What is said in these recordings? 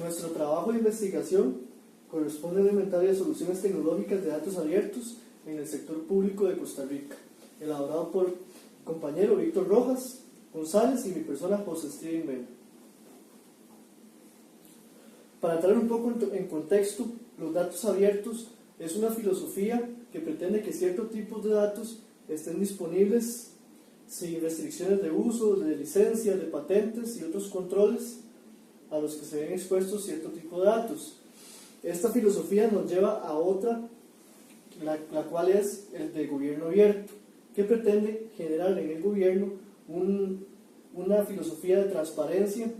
Nuestro trabajo de investigación corresponde a un inventario de soluciones tecnológicas de datos abiertos en el sector público de Costa Rica, elaborado por mi compañero Víctor Rojas González y mi persona José Steven Mena. Para entrar un poco en contexto, los datos abiertos es una filosofía que pretende que ciertos tipos de datos estén disponibles sin restricciones de uso, de licencias, de patentes y otros controles a los que se ven expuestos cierto tipo de datos. Esta filosofía nos lleva a otra, la cual es el de gobierno abierto, que pretende generar en el gobierno una filosofía de transparencia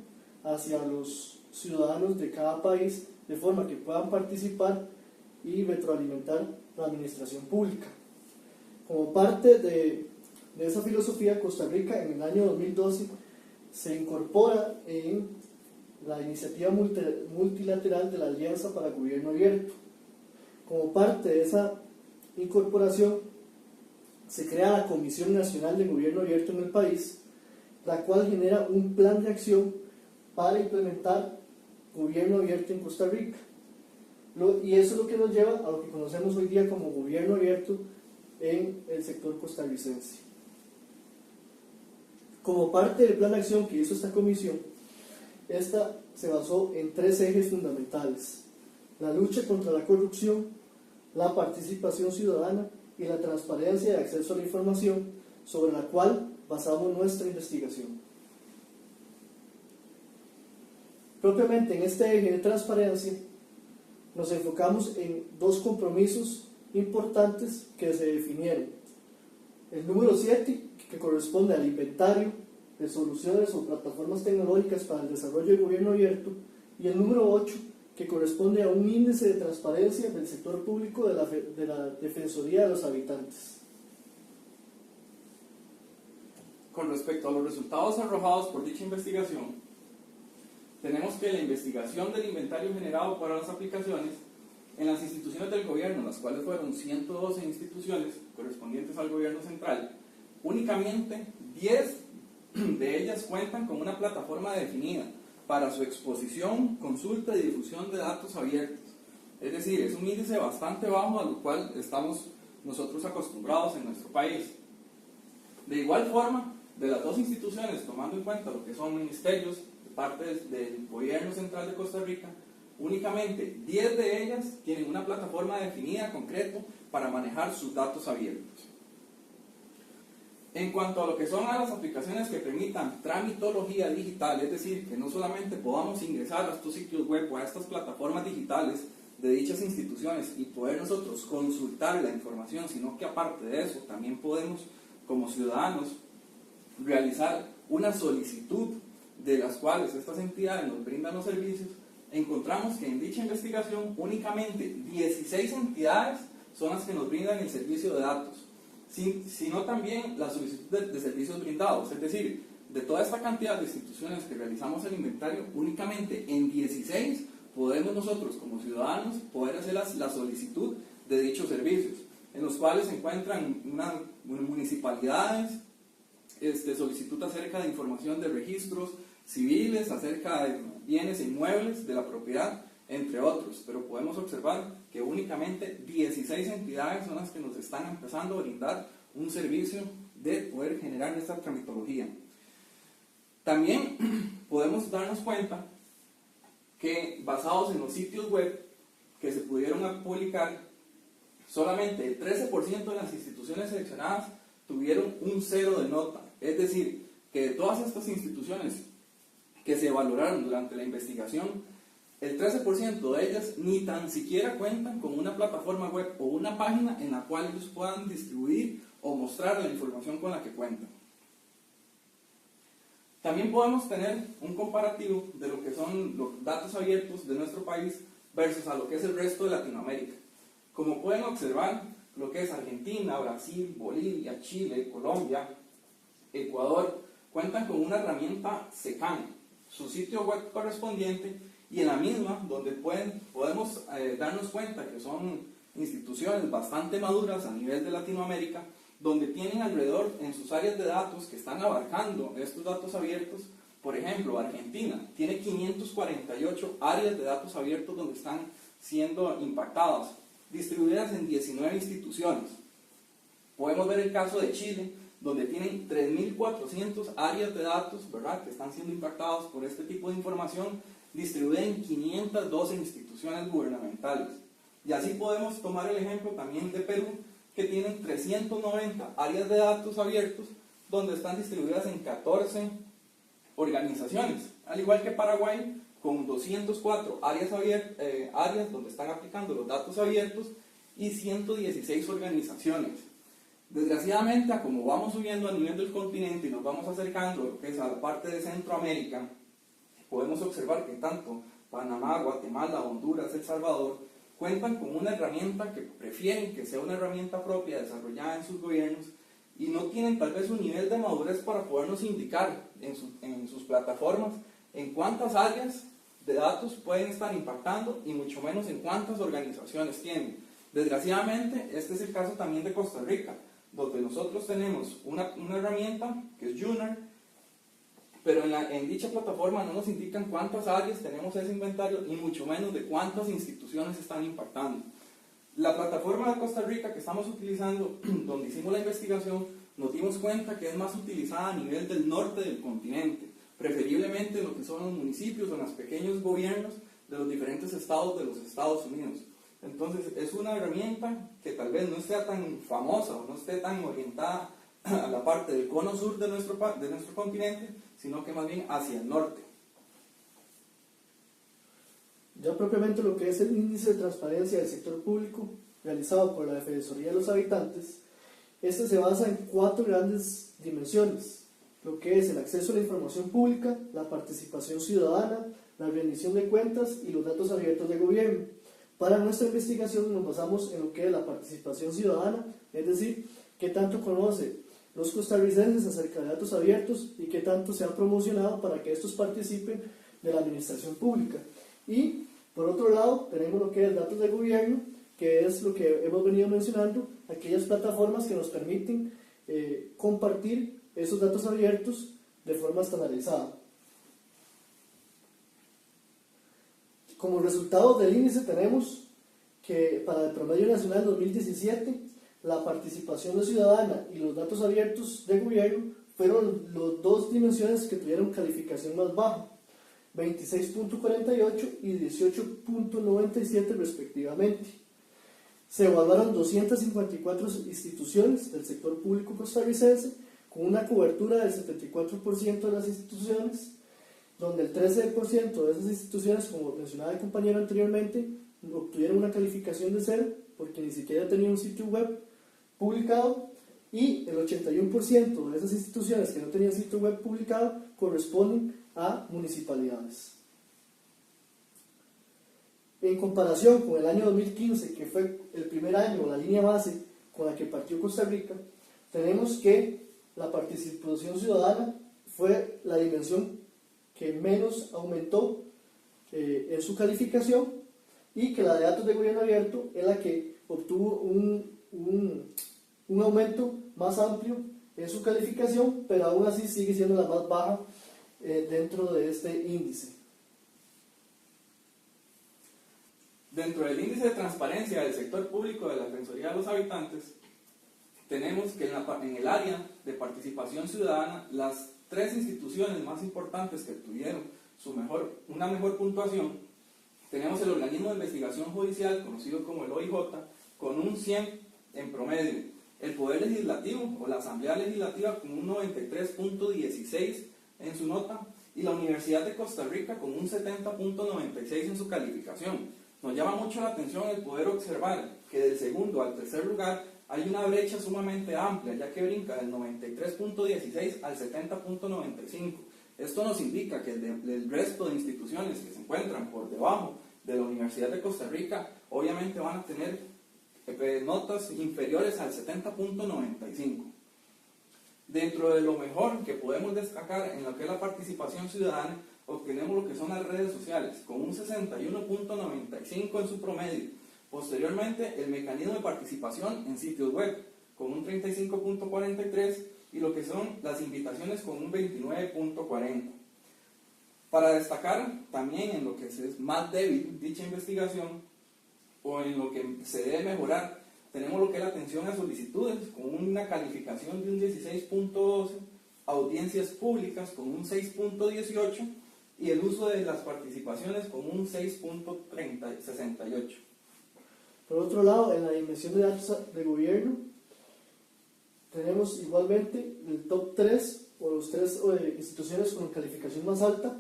hacia los ciudadanos de cada país, de forma que puedan participar y retroalimentar la administración pública. Como parte de esa filosofía, Costa Rica en el año 2012 se incorpora en la iniciativa multilateral de la Alianza para Gobierno Abierto. Como parte de esa incorporación se crea la Comisión Nacional de Gobierno Abierto en el país, la cual genera un plan de acción para implementar gobierno abierto en Costa Rica. Y eso es lo que nos lleva a lo que conocemos hoy día como gobierno abierto en el sector costarricense. Como parte del plan de acción que hizo esta comisión, esta se basó en 3 ejes fundamentales: la lucha contra la corrupción, la participación ciudadana y la transparencia y acceso a la información, sobre la cual basamos nuestra investigación. Propiamente en este eje de transparencia nos enfocamos en 2 compromisos importantes que se definieron. El número 7, que corresponde al inventario de soluciones o plataformas tecnológicas para el desarrollo del gobierno abierto, y el número 8, que corresponde a un índice de transparencia del sector público de la Defensoría de los Habitantes. Con respecto a los resultados arrojados por dicha investigación, tenemos que la investigación del inventario generado para las aplicaciones en las instituciones del gobierno, las cuales fueron 112 instituciones correspondientes al gobierno central, únicamente 10 de ellas cuentan con una plataforma definida para su exposición, consulta y difusión de datos abiertos. Es decir, es un índice bastante bajo a lo cual estamos nosotros acostumbrados en nuestro país. De igual forma, de las 2 instituciones, tomando en cuenta lo que son ministerios, parte del gobierno central de Costa Rica, únicamente 10 de ellas tienen una plataforma definida, concreto, para manejar sus datos abiertos. En cuanto a lo que son a las aplicaciones que permitan tramitología digital, es decir, que no solamente podamos ingresar a estos sitios web o a estas plataformas digitales de dichas instituciones y poder nosotros consultar la información, sino que aparte de eso también podemos, como ciudadanos, realizar una solicitud de las cuales estas entidades nos brindan los servicios. Encontramos que en dicha investigación únicamente 16 entidades son las que nos brindan el servicio de datos, sino también la solicitud de servicios brindados. Es decir, de toda esta cantidad de instituciones que realizamos el inventario, únicamente en 16 podemos nosotros como ciudadanos poder hacer la solicitud de dichos servicios, en los cuales se encuentran municipalidades, solicitud acerca de información de registros civiles, acerca de bienes e inmuebles de la propiedad, entre otros. Pero podemos observar que únicamente 16 entidades son las que nos están empezando a brindar un servicio de poder generar esta tramitología. También podemos darnos cuenta que, basados en los sitios web que se pudieron publicar, solamente el 13% de las instituciones seleccionadas tuvieron un 0 de nota. Es decir, que de todas estas instituciones que se valoraron durante la investigación, el 13% de ellas ni tan siquiera cuentan con una plataforma web o una página en la cual ellos puedan distribuir o mostrar la información con la que cuentan. También podemos tener un comparativo de lo que son los datos abiertos de nuestro país versus a lo que es el resto de Latinoamérica. Como pueden observar, lo que es Argentina, Brasil, Bolivia, Chile, Colombia, Ecuador, cuentan con una herramienta SECAN, su sitio web correspondiente, y en la misma donde podemos darnos cuenta que son instituciones bastante maduras a nivel de Latinoamérica, donde tienen alrededor en sus áreas de datos que están abarcando estos datos abiertos Por ejemplo, Argentina tiene 548 áreas de datos abiertos donde están siendo impactadas, distribuidas en 19 instituciones. Podemos ver el caso de Chile, donde tienen 3.400 áreas de datos, ¿verdad?, que están siendo impactadas por este tipo de información, distribuida en 512 instituciones gubernamentales. Y así podemos tomar el ejemplo también de Perú, que tienen 390 áreas de datos abiertos, donde están distribuidas en 14 organizaciones, al igual que Paraguay, con 204 áreas donde están aplicando los datos abiertos y 116 organizaciones. Desgraciadamente, a como vamos subiendo a nivel del continente y nos vamos acercando a lo que es a la parte de Centroamérica, podemos observar que tanto Panamá, Guatemala, Honduras, El Salvador cuentan con una herramienta que prefieren que sea una herramienta propia desarrollada en sus gobiernos y no tienen tal vez un nivel de madurez para podernos indicar en sus plataformas en cuántas áreas de datos pueden estar impactando y mucho menos en cuántas organizaciones tienen. Desgraciadamente, este es el caso también de Costa Rica, donde nosotros tenemos una herramienta que es Junar, pero en dicha plataforma no nos indican cuántas áreas tenemos ese inventario y mucho menos de cuántas instituciones están impactando. La plataforma de Costa Rica que estamos utilizando, donde hicimos la investigación, nos dimos cuenta que es más utilizada a nivel del norte del continente, preferiblemente en lo que son los municipios o en los pequeños gobiernos de los diferentes estados de los Estados Unidos. Entonces es una herramienta que tal vez no sea tan famosa o no esté tan orientada a la parte del cono sur de nuestro continente, sino que más bien hacia el norte. Ya propiamente lo que es el índice de transparencia del sector público realizado por la Defensoría de los Habitantes, este se basa en 4 grandes dimensiones, lo que es el acceso a la información pública, la participación ciudadana, la rendición de cuentas y los datos abiertos de gobierno. Para nuestra investigación nos basamos en lo que es la participación ciudadana, es decir, qué tanto conocen los costarricenses acerca de datos abiertos y qué tanto se ha promocionado para que estos participen de la administración pública. Y por otro lado tenemos lo que es datos de gobierno, que es lo que hemos venido mencionando, aquellas plataformas que nos permiten compartir esos datos abiertos de forma estandarizada. Como resultado del índice tenemos que para el promedio nacional 2017, la participación ciudadana y los datos abiertos de gobierno fueron las 2 dimensiones que tuvieron calificación más baja, 26.48 y 18.97 respectivamente. Se evaluaron 254 instituciones del sector público costarricense con una cobertura del 74% de las instituciones, donde el 13% de esas instituciones, como mencionaba el compañero anteriormente, obtuvieron una calificación de 0 porque ni siquiera tenían un sitio web publicado, y el 81% de esas instituciones que no tenían sitio web publicado corresponden a municipalidades. En comparación con el año 2015, que fue el primer año, la línea base con la que partió Costa Rica, tenemos que la participación ciudadana fue la dimensión que menos aumentó en su calificación, y que la de datos de gobierno abierto es la que obtuvo un aumento más amplio en su calificación, pero aún así sigue siendo la más baja dentro de este índice. Dentro del índice de transparencia del sector público de la Defensoría de los Habitantes, tenemos que en el área de participación ciudadana, las 3 instituciones más importantes que tuvieron una mejor puntuación, tenemos el organismo de investigación judicial, conocido como el OIJ, con un 100 en promedio, el Poder Legislativo o la Asamblea Legislativa con un 93.16 en su nota, y la Universidad de Costa Rica con un 70.96 en su calificación. Nos llama mucho la atención el poder observar que del segundo al tercer lugar hay una brecha sumamente amplia, ya que brinca del 93.16 al 70.95. Esto nos indica que el resto de instituciones que se encuentran por debajo de la Universidad de Costa Rica obviamente van a tener notas inferiores al 70.95. Dentro de lo mejor que podemos destacar en lo que es la participación ciudadana, obtenemos lo que son las redes sociales, con un 61.95 en su promedio. Posteriormente, el mecanismo de participación en sitios web, con un 35.43, y lo que son las invitaciones con un 29.40. Para destacar también en lo que es más débil dicha investigación o en lo que se debe mejorar, tenemos lo que es la atención a solicitudes con una calificación de un 16.12, audiencias públicas con un 6.18 y el uso de las participaciones con un 6.68. Por otro lado, en la dimensión de datos de gobierno, tenemos igualmente el top 3 o los 3 instituciones con calificación más alta,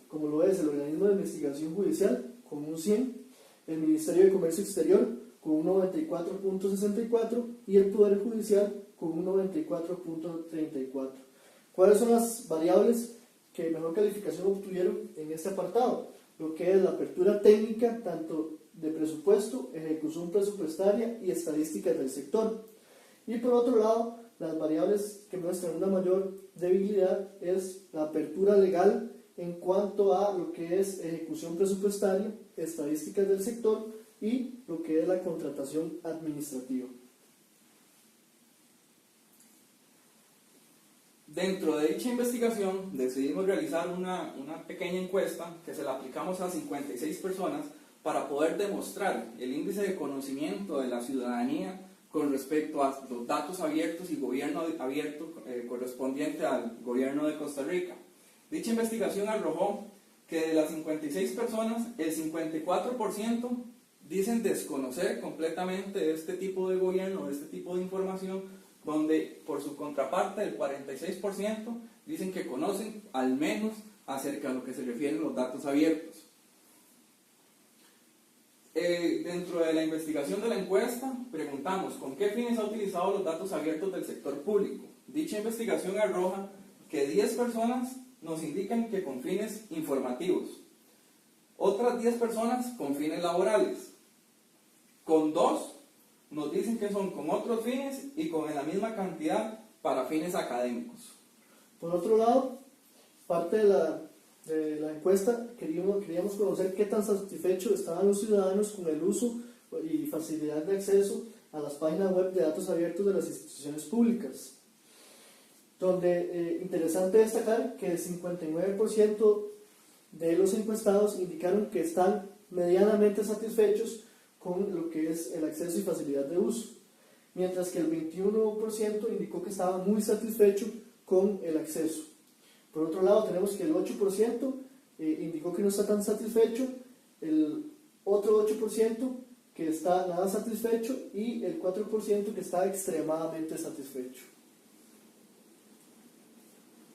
como lo es el Organismo de Investigación Judicial con un 100, el Ministerio de Comercio Exterior con un 94.64 y el Poder Judicial con un 94.34. ¿Cuáles son las variables que mejor calificación obtuvieron en este apartado? Lo que es la apertura técnica, tanto de presupuesto, ejecución presupuestaria y estadísticas del sector. Y por otro lado, las variables que muestran una mayor debilidad es la apertura legal en cuanto a lo que es ejecución presupuestaria, estadísticas del sector y lo que es la contratación administrativa. Dentro de dicha investigación decidimos realizar una pequeña encuesta que se la aplicamos a 56 personas para poder demostrar el índice de conocimiento de la ciudadanía con respecto a los datos abiertos y gobierno abierto correspondiente al gobierno de Costa Rica. Dicha investigación arrojó que de las 56 personas, el 54% dicen desconocer completamente este tipo de gobierno, este tipo de información, donde por su contraparte el 46% dicen que conocen al menos acerca a lo que se refieren los datos abiertos. Dentro de la investigación de la encuesta, preguntamos ¿con qué fines ha utilizado los datos abiertos del sector público? Dicha investigación arroja que 10 personas nos indican que con fines informativos, otras 10 personas con fines laborales, con 2 nos dicen que son con otros fines y con la misma cantidad para fines académicos. Por otro lado, parte de la encuesta queríamos conocer qué tan satisfechos estaban los ciudadanos con el uso y facilidad de acceso a las páginas web de datos abiertos de las instituciones públicas, donde interesante destacar que el 59% de los encuestados indicaron que están medianamente satisfechos con lo que es el acceso y facilidad de uso, mientras que el 21% indicó que estaba muy satisfecho con el acceso. Por otro lado, tenemos que el 8% indicó que no está tan satisfecho, el otro 8% que está nada satisfecho y el 4% que está extremadamente satisfecho.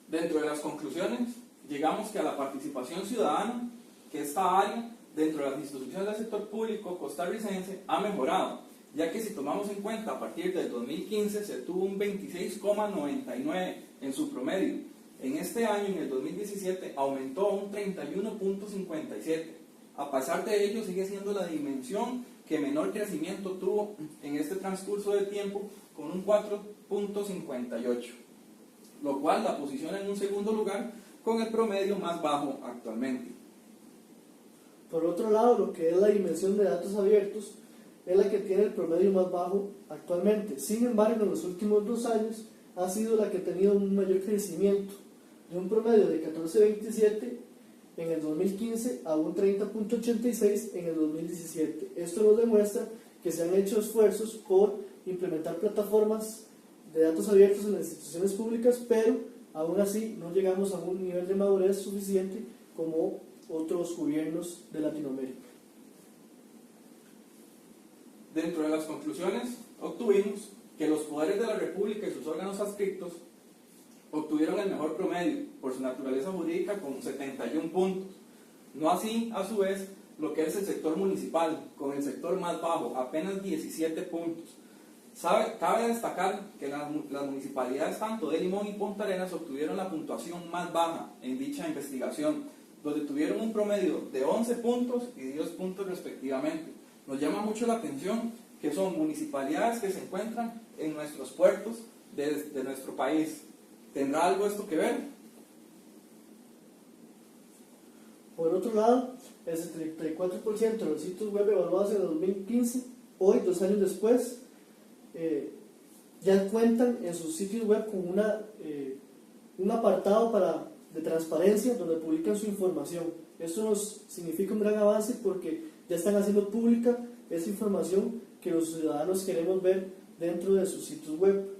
Dentro de las conclusiones, llegamos que a la participación ciudadana, que esta área dentro de las instituciones del sector público costarricense ha mejorado, ya que si tomamos en cuenta a partir del 2015 se tuvo un 26,99 en su promedio. En este año, en el 2017, aumentó a un 31,57. A pesar de ello, sigue siendo la dimensión que menor crecimiento tuvo en este transcurso de tiempo, con un 4,58, lo cual la posiciona en un segundo lugar con el promedio más bajo actualmente. Por otro lado, lo que es la dimensión de datos abiertos es la que tiene el promedio más bajo actualmente. Sin embargo, en los últimos 2 años ha sido la que ha tenido un mayor crecimiento, de un promedio de 14,27 en el 2015 a un 30,86 en el 2017. Esto nos demuestra que se han hecho esfuerzos por implementar plataformas de datos abiertos en las instituciones públicas, pero aún así no llegamos a un nivel de madurez suficiente como otros gobiernos de Latinoamérica. Dentro de las conclusiones, obtuvimos que los poderes de la República y sus órganos adscritos obtuvieron el mejor promedio por su naturaleza jurídica con 71 puntos. No así, a su vez, lo que es el sector municipal, con el sector más bajo, apenas 17 puntos. Cabe destacar que las municipalidades tanto de Limón y Punta Arenas obtuvieron la puntuación más baja en dicha investigación, donde tuvieron un promedio de 11 puntos y 10 puntos respectivamente. Nos llama mucho la atención que son municipalidades que se encuentran en nuestros puertos de nuestro país. ¿Tendrá algo esto que ver? Por otro lado, el 74% de los sitios web evaluados en el 2015, hoy, 2 años después, ya cuentan en sus sitios web con un apartado para de transparencia donde publican su información. Esto nos significa un gran avance porque ya están haciendo pública esa información que los ciudadanos queremos ver dentro de sus sitios web.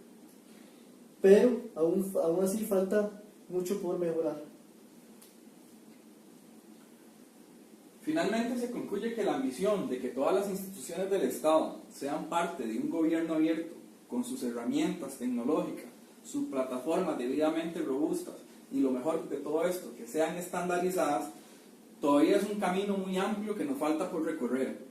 Pero aún así falta mucho por mejorar. Finalmente se concluye que la ambición de que todas las instituciones del Estado sean parte de un gobierno abierto, con sus herramientas tecnológicas, sus plataformas debidamente robustas y lo mejor de todo esto, que sean estandarizadas, todavía es un camino muy amplio que nos falta por recorrer.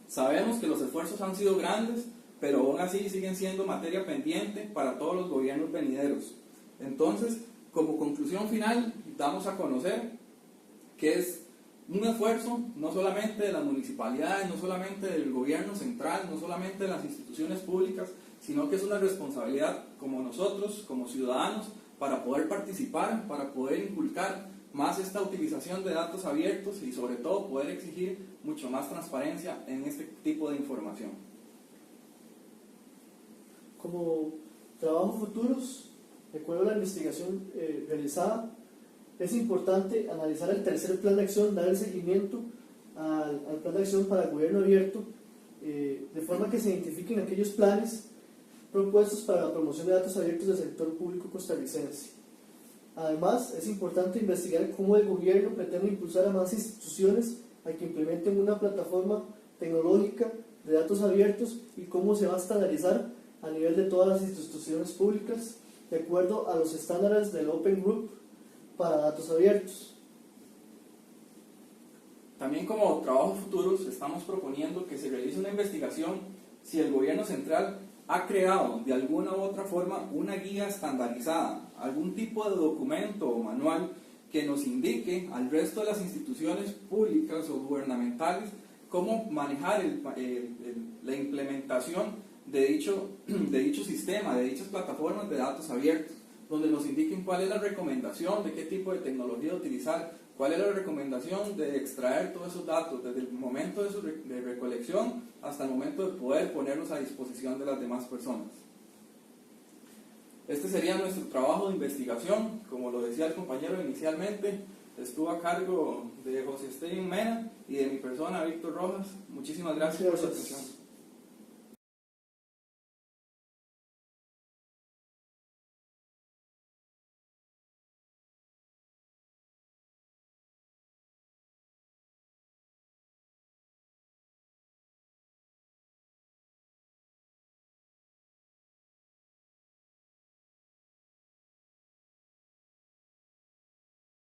Sabemos que los esfuerzos han sido grandes, pero aún así siguen siendo materia pendiente para todos los gobiernos venideros. Entonces, como conclusión final, damos a conocer que es un esfuerzo no solamente de las municipalidades, no solamente del gobierno central, no solamente de las instituciones públicas, sino que es una responsabilidad como nosotros, como ciudadanos, para poder participar, para poder inculcar más esta utilización de datos abiertos y sobre todo poder exigir mucho más transparencia en este tipo de información. Como trabajos futuros, de acuerdo a la investigación realizada, es importante analizar el tercer plan de acción, dar el seguimiento al plan de acción para el gobierno abierto, de forma que se identifiquen aquellos planes propuestos para la promoción de datos abiertos del sector público costarricense. Además, es importante investigar cómo el gobierno pretende impulsar a más instituciones a que implementen una plataforma tecnológica de datos abiertos y cómo se va a estandarizar a nivel de todas las instituciones públicas de acuerdo a los estándares del Open Group para datos abiertos. También como trabajos futuros estamos proponiendo que se realice una investigación si el gobierno central ha creado de alguna u otra forma una guía estandarizada, algún tipo de documento o manual que nos indique al resto de las instituciones públicas o gubernamentales cómo manejar la implementación de dicho sistema, de dichas plataformas de datos abiertos, donde nos indiquen cuál es la recomendación de qué tipo de tecnología utilizar, cuál es la recomendación de extraer todos esos datos desde el momento de recolección hasta el momento de poder ponerlos a disposición de las demás personas. Este sería nuestro trabajo de investigación. Como lo decía el compañero inicialmente, estuvo a cargo de José Esteban Mena y de mi persona, Víctor Rojas. Muchísimas gracias por su atención.